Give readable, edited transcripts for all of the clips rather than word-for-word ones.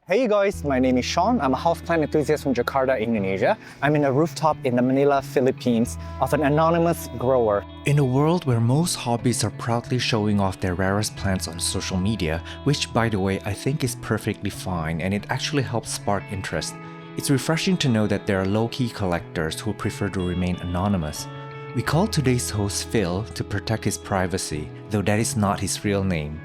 Hey you guys, my name is Sean. I'm a houseplant enthusiast from Jakarta, Indonesia. I'm in a rooftop in the Manila, Philippines of an anonymous grower. In a world where most hobbies are proudly showing off their rarest plants on social media, which by the way I think is perfectly fine and it actually helps spark interest, it's refreshing to know that there are low-key collectors who prefer to remain anonymous. We called today's host Phil to protect his privacy, though that is not his real name.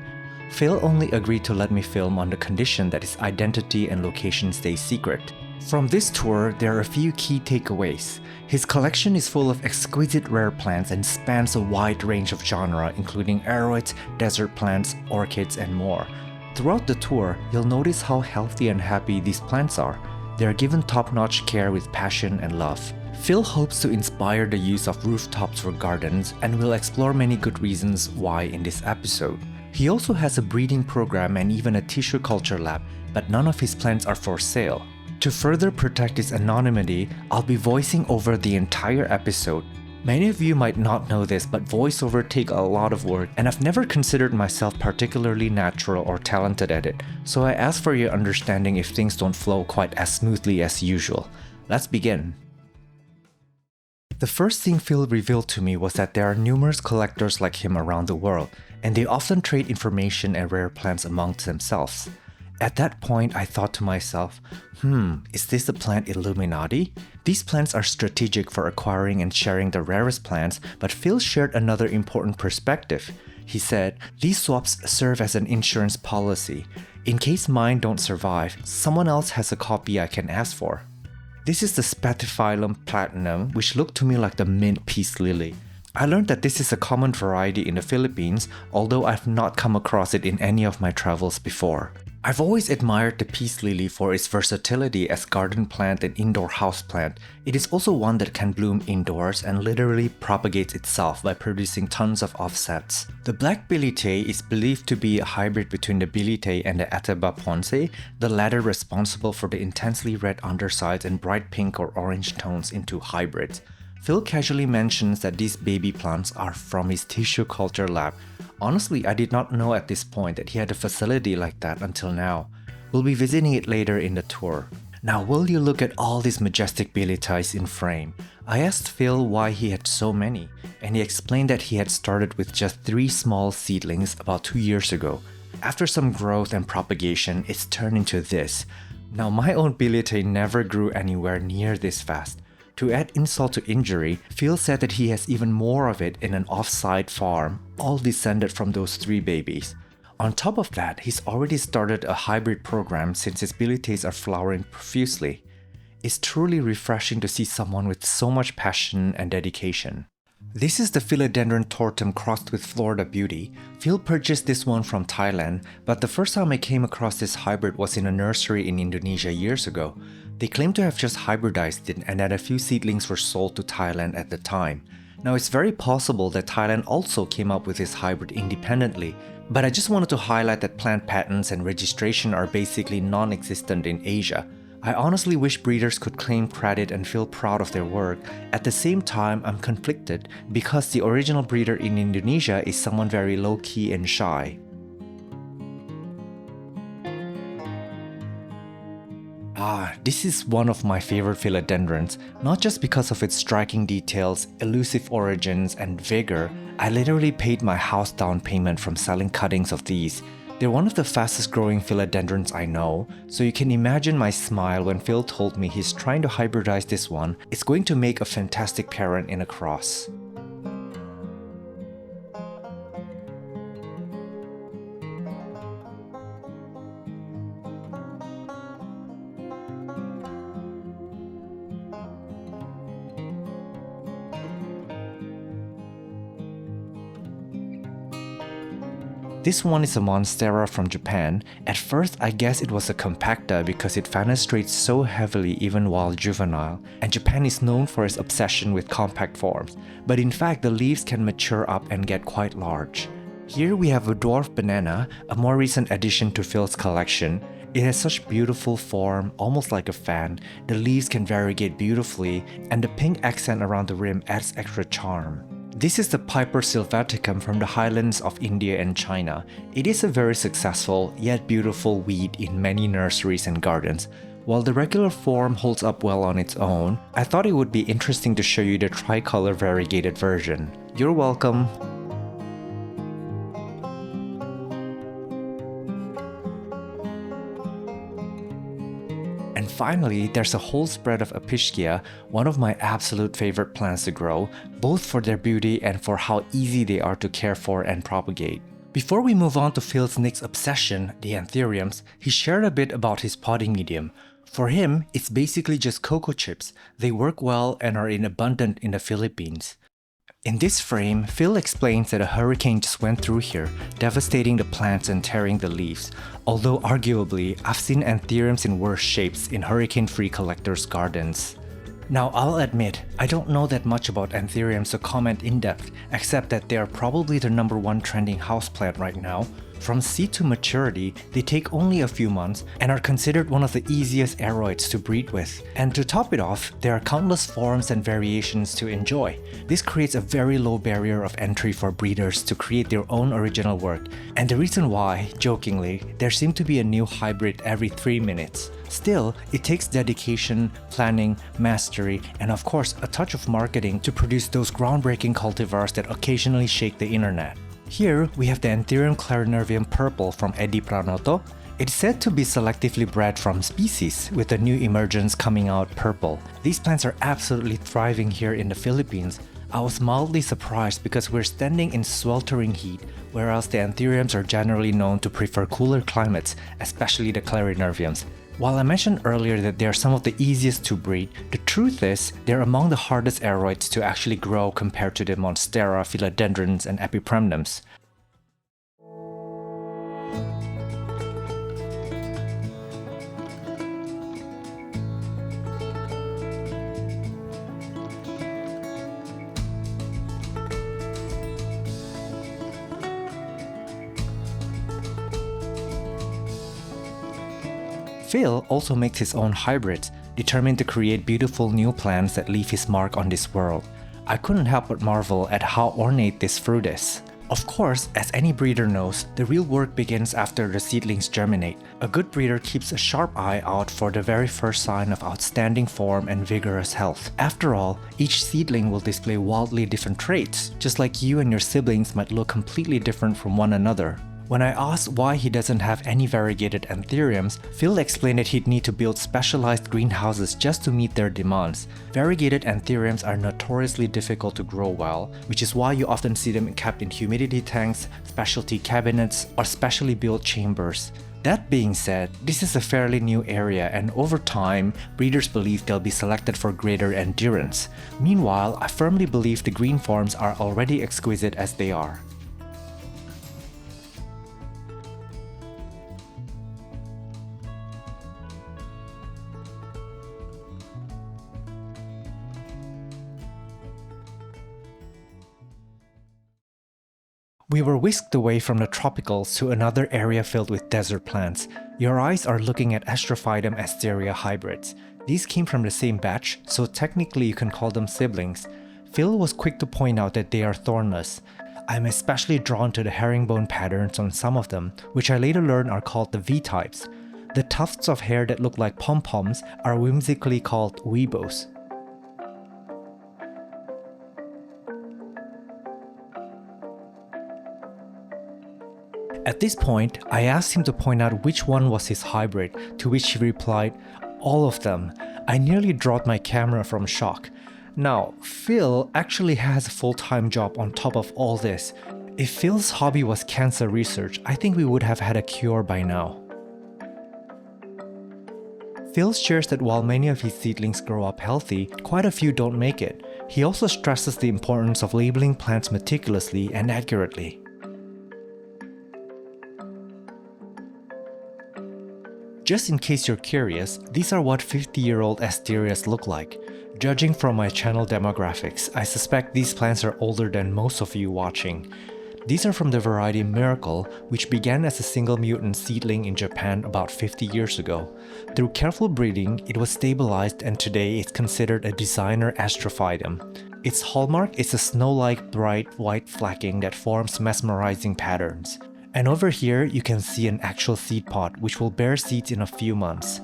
Phil only agreed to let me film on the condition that his identity and location stay secret. From this tour, there are a few key takeaways. His collection is full of exquisite rare plants and spans a wide range of genre, including aroids, desert plants, orchids, and more. Throughout the tour, you'll notice how healthy and happy these plants are. They are given top-notch care with passion and love. Phil hopes to inspire the use of rooftops for gardens and will explore many good reasons why in this episode. He also has a breeding program and even a tissue culture lab, but none of his plants are for sale. To further protect his anonymity, I'll be voicing over the entire episode. Many of you might not know this, but voiceover take a lot of work, and I've never considered myself particularly natural or talented at it, so I ask for your understanding if things don't flow quite as smoothly as usual. Let's begin. The first thing Phil revealed to me was that there are numerous collectors like him around the world, and they often trade information and rare plants amongst themselves. At that point, I thought to myself, is this the plant Illuminati? These plants are strategic for acquiring and sharing the rarest plants, but Phil shared another important perspective. He said, these swaps serve as an insurance policy. In case mine don't survive, someone else has a copy I can ask for. This is the Staphylococcus platinum, which looked to me like the mint peace lily. I learned that this is a common variety in the Philippines, although I've not come across it in any of my travels before. I've always admired the peace lily for its versatility as garden plant and indoor house plant. It is also one that can bloom indoors and literally propagates itself by producing tons of offsets. The black bilite is believed to be a hybrid between the bilite and the Ataba ponce, the latter responsible for the intensely red undersides and bright pink or orange tones into hybrids. Phil casually mentions that these baby plants are from his tissue culture lab. Honestly, I did not know at this point that he had a facility like that until now. We'll be visiting it later in the tour. Now, will you look at all these majestic bilites in frame? I asked Phil why he had so many, and he explained that he had started with just 3 small seedlings about 2 years ago. After some growth and propagation, it's turned into this. Now, my own bilite never grew anywhere near this fast. To add insult to injury, Phil said that he has even more of it in an off-site farm, all descended from those 3 babies. On top of that, he's already started a hybrid program since his bilites are flowering profusely. It's truly refreshing to see someone with so much passion and dedication. This is the Philodendron tortum crossed with Florida Beauty. Phil purchased this one from Thailand, but the first time I came across this hybrid was in a nursery in Indonesia years ago. They claim to have just hybridized it and that a few seedlings were sold to Thailand at the time. Now it's very possible that Thailand also came up with this hybrid independently, but I just wanted to highlight that plant patents and registration are basically non-existent in Asia. I honestly wish breeders could claim credit and feel proud of their work. At the same time, I'm conflicted because the original breeder in Indonesia is someone very low-key and shy. This is one of my favorite philodendrons, not just because of its striking details, elusive origins, and vigor. I literally paid my house down payment from selling cuttings of these. They're one of the fastest growing philodendrons I know, so you can imagine my smile when Phil told me he's trying to hybridize this one. It's going to make a fantastic parent in a cross. This one is a Monstera from Japan. At first, I guess it was a compacta because it fenestrates so heavily even while juvenile, and Japan is known for its obsession with compact forms, but in fact the leaves can mature up and get quite large. Here we have a dwarf banana, a more recent addition to Phil's collection. It has such beautiful form, almost like a fan. The leaves can variegate beautifully, and the pink accent around the rim adds extra charm. This is the Piper sylvaticum from the highlands of India and China. It is a very successful yet beautiful weed in many nurseries and gardens. While the regular form holds up well on its own, I thought it would be interesting to show you the tricolor variegated version. You're welcome! And finally, there's a whole spread of Apicitia, one of my absolute favorite plants to grow, both for their beauty and for how easy they are to care for and propagate. Before we move on to Phil's next obsession, the Anthuriums, he shared a bit about his potting medium. For him, it's basically just cocoa chips. They work well and are in abundance in the Philippines. In this frame, Phil explains that a hurricane just went through here, devastating the plants and tearing the leaves. Although arguably, I've seen Anthuriums in worse shapes in hurricane-free collectors' gardens. Now, I'll admit, I don't know that much about Anthuriums to comment in depth, except that they are probably the #1 trending houseplant right now. From seed to maturity, they take only a few months and are considered one of the easiest Aroids to breed with. And to top it off, there are countless forms and variations to enjoy. This creates a very low barrier of entry for breeders to create their own original work. And the reason why, jokingly, there seems to be a new hybrid every 3 minutes. Still, it takes dedication, planning, mastery, and of course a touch of marketing to produce those groundbreaking cultivars that occasionally shake the internet. Here, we have the Anthurium clarinervium purple from Eddie Pranoto. It's said to be selectively bred from species, with the new emergence coming out purple. These plants are absolutely thriving here in the Philippines. I was mildly surprised because we're standing in sweltering heat, whereas the Anthuriums are generally known to prefer cooler climates, especially the clarinerviums. While I mentioned earlier that they are some of the easiest to breed, the truth is they're among the hardest Aroids to actually grow compared to the Monstera, Philodendrons, and Epipremnums. Phil also makes his own hybrids, determined to create beautiful new plants that leave his mark on this world. I couldn't help but marvel at how ornate this fruit is. Of course, as any breeder knows, the real work begins after the seedlings germinate. A good breeder keeps a sharp eye out for the very first sign of outstanding form and vigorous health. After all, each seedling will display wildly different traits, just like you and your siblings might look completely different from one another. When I asked why he doesn't have any variegated Anthuriums, Phil explained that he'd need to build specialized greenhouses just to meet their demands. Variegated Anthuriums are notoriously difficult to grow well, which is why you often see them kept in humidity tanks, specialty cabinets, or specially built chambers. That being said, this is a fairly new area, and over time, breeders believe they'll be selected for greater endurance. Meanwhile, I firmly believe the green forms are already exquisite as they are. We were whisked away from the tropicals to another area filled with desert plants. Your eyes are looking at Astrophytum asteria hybrids. These came from the same batch, so technically you can call them siblings. Phil was quick to point out that they are thornless. I'm especially drawn to the herringbone patterns on some of them, which I later learned are called the V-types. The tufts of hair that look like pom-poms are whimsically called weebos. At this point, I asked him to point out which one was his hybrid, to which he replied, "All of them." I nearly dropped my camera from shock. Now, Phil actually has a full-time job on top of all this. If Phil's hobby was cancer research, I think we would have had a cure by now. Phil shares that while many of his seedlings grow up healthy, quite a few don't make it. He also stresses the importance of labeling plants meticulously and accurately. Just in case you're curious, these are what 50-year-old asterias look like. Judging from my channel demographics, I suspect these plants are older than most of you watching. These are from the variety Miracle, which began as a single mutant seedling in Japan about 50 years ago. Through careful breeding, it was stabilized and today it's considered a designer Astrophytum. Its hallmark is a snow-like bright white flecking that forms mesmerizing patterns. And over here, you can see an actual seed pod which will bear seeds in a few months.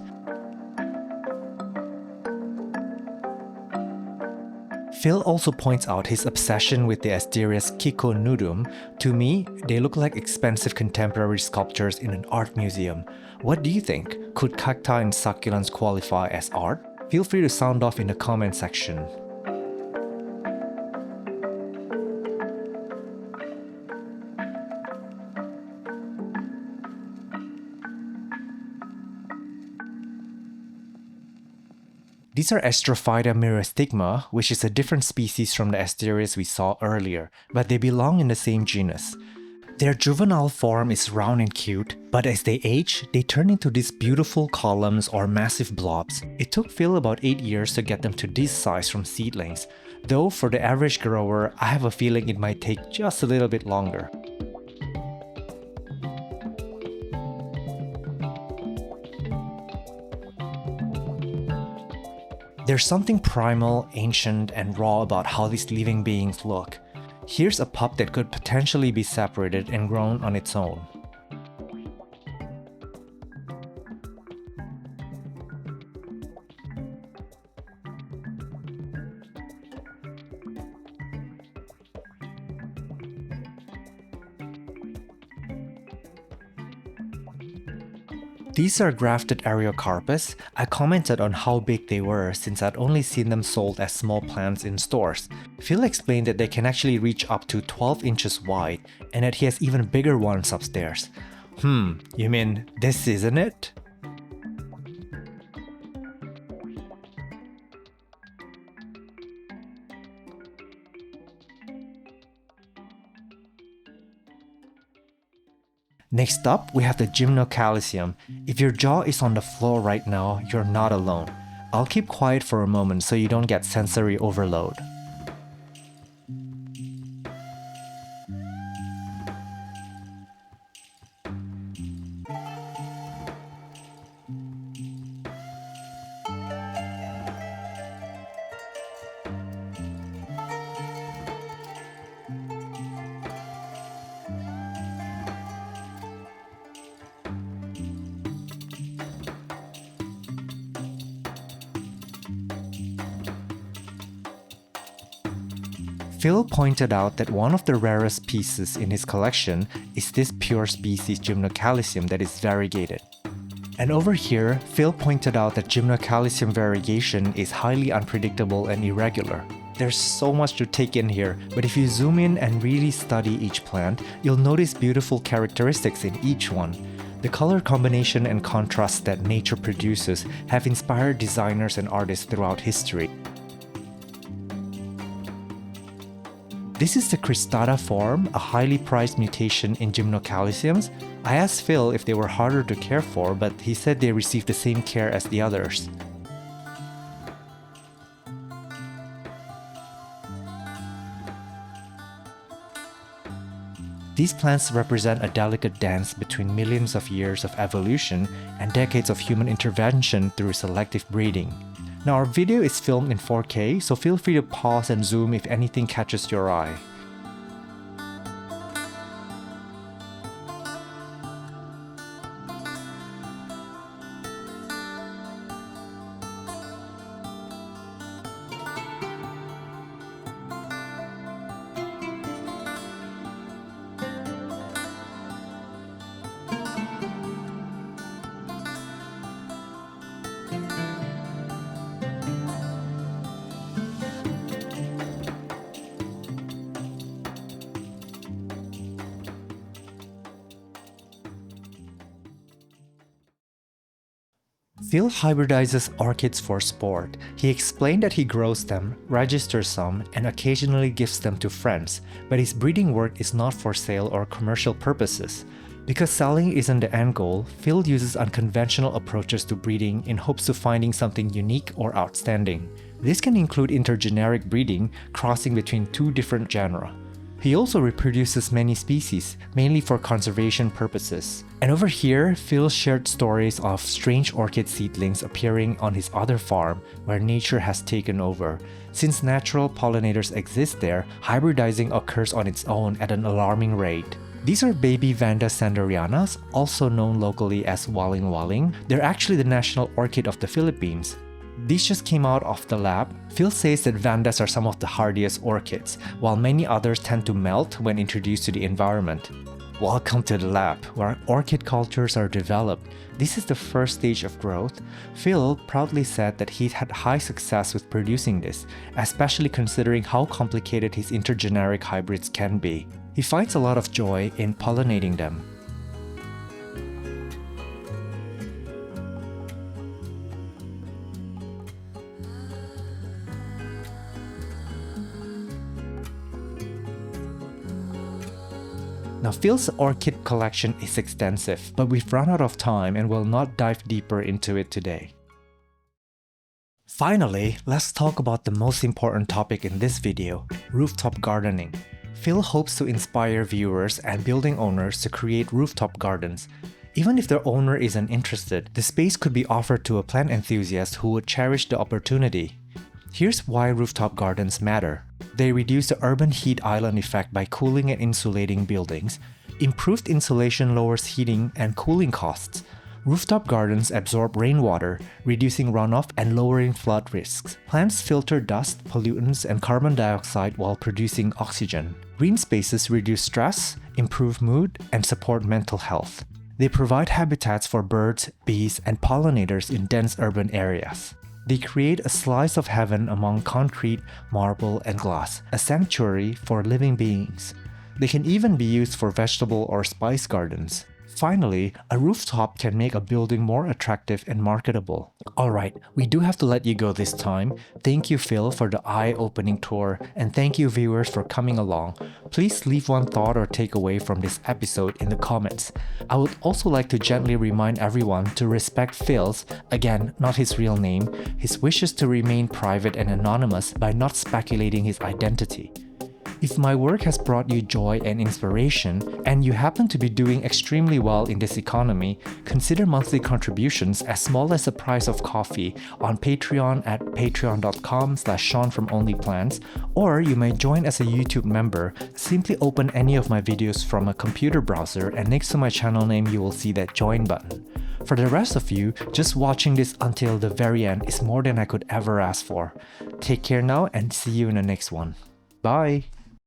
Phil also points out his obsession with the Asterias Kiko. To me, they look like expensive contemporary sculptures in an art museum. What do you think? Could cacti and succulents qualify as art? Feel free to sound off in the comment section. These are Astrophytum myristigma, which is a different species from the Asterias we saw earlier, but they belong in the same genus. Their juvenile form is round and cute, but as they age, they turn into these beautiful columns or massive blobs. It took Phil about 8 years to get them to this size from seedlings, though for the average grower, I have a feeling it might take just a little bit longer. There's something primal, ancient, and raw about how these living beings look. Here's a pup that could potentially be separated and grown on its own. These are grafted Ariocarpus. I commented on how big they were since I'd only seen them sold as small plants in stores. Phil explained that they can actually reach up to 12 inches wide and that he has even bigger ones upstairs. You mean this, isn't it? Next up, we have the Gymnocalycium. If your jaw is on the floor right now, you're not alone. I'll keep quiet for a moment so you don't get sensory overload. Phil pointed out that one of the rarest pieces in his collection is this pure species Gymnocalycium that is variegated. And over here, Phil pointed out that Gymnocalycium variegation is highly unpredictable and irregular. There's so much to take in here, but if you zoom in and really study each plant, you'll notice beautiful characteristics in each one. The color combination and contrasts that nature produces have inspired designers and artists throughout history. This is the cristata form, a highly prized mutation in Gymnocalyciums. I asked Phil if they were harder to care for, but he said they received the same care as the others. These plants represent a delicate dance between millions of years of evolution and decades of human intervention through selective breeding. Now our video is filmed in 4K, so feel free to pause and zoom if anything catches your eye. Phil hybridizes orchids for sport. He explained that he grows them, registers some, and occasionally gives them to friends, but his breeding work is not for sale or commercial purposes. Because selling isn't the end goal, Phil uses unconventional approaches to breeding in hopes of finding something unique or outstanding. This can include intergeneric breeding, crossing between two different genera. He also reproduces many species, mainly for conservation purposes. And over here, Phil shared stories of strange orchid seedlings appearing on his other farm where nature has taken over. Since natural pollinators exist there, hybridizing occurs on its own at an alarming rate. These are baby Vanda sanderianas, also known locally as waling waling. They're actually the national orchid of the Philippines. These just came out of the lab. Phil says that Vandas are some of the hardiest orchids, while many others tend to melt when introduced to the environment. Welcome to the lab, where orchid cultures are developed. This is the first stage of growth. Phil proudly said that he had high success with producing this, especially considering how complicated his intergeneric hybrids can be. He finds a lot of joy in pollinating them. Now, Phil's orchid collection is extensive, but we've run out of time and will not dive deeper into it today. Finally, let's talk about the most important topic in this video, rooftop gardening. Phil hopes to inspire viewers and building owners to create rooftop gardens. Even if their owner isn't interested, the space could be offered to a plant enthusiast who would cherish the opportunity. Here's why rooftop gardens matter. They reduce the urban heat island effect by cooling and insulating buildings. Improved insulation lowers heating and cooling costs. Rooftop gardens absorb rainwater, reducing runoff and lowering flood risks. Plants filter dust, pollutants, and carbon dioxide while producing oxygen. Green spaces reduce stress, improve mood, and support mental health. They provide habitats for birds, bees, and pollinators in dense urban areas. They create a slice of heaven among concrete, marble, and glass, a sanctuary for living beings. They can even be used for vegetable or spice gardens. Finally, a rooftop can make a building more attractive and marketable. Alright, we do have to let you go this time. Thank you, Phil, for the eye-opening tour, and thank you, viewers, for coming along. Please leave one thought or takeaway from this episode in the comments. I would also like to gently remind everyone to respect Phil's, again, not his real name, his wishes to remain private and anonymous by not speculating his identity. If my work has brought you joy and inspiration, and you happen to be doing extremely well in this economy, consider monthly contributions as small as the price of coffee on Patreon at patreon.com/SeanFromOnlyPlants, or you may join as a YouTube member. Simply open any of my videos from a computer browser, and next to my channel name you will see that join button. For the rest of you, just watching this until the very end is more than I could ever ask for. Take care now and see you in the next one. Bye!